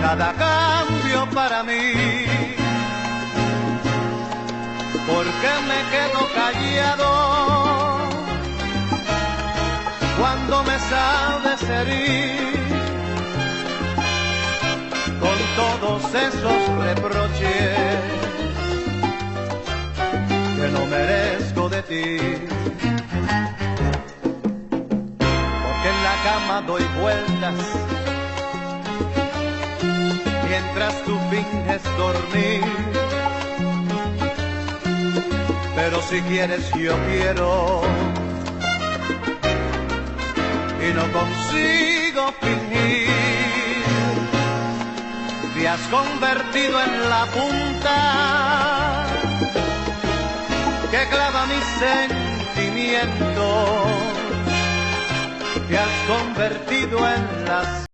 Nada cambio para mí, porque me quedo callado cuando me sabes herir con todos esos reproches que no merezco de ti. Porque en la cama doy vueltas mientras tú finges dormir, pero si quieres yo quiero y no consigo fingir. Te has convertido en la punta que clava mis sentimientos. Te has convertido en la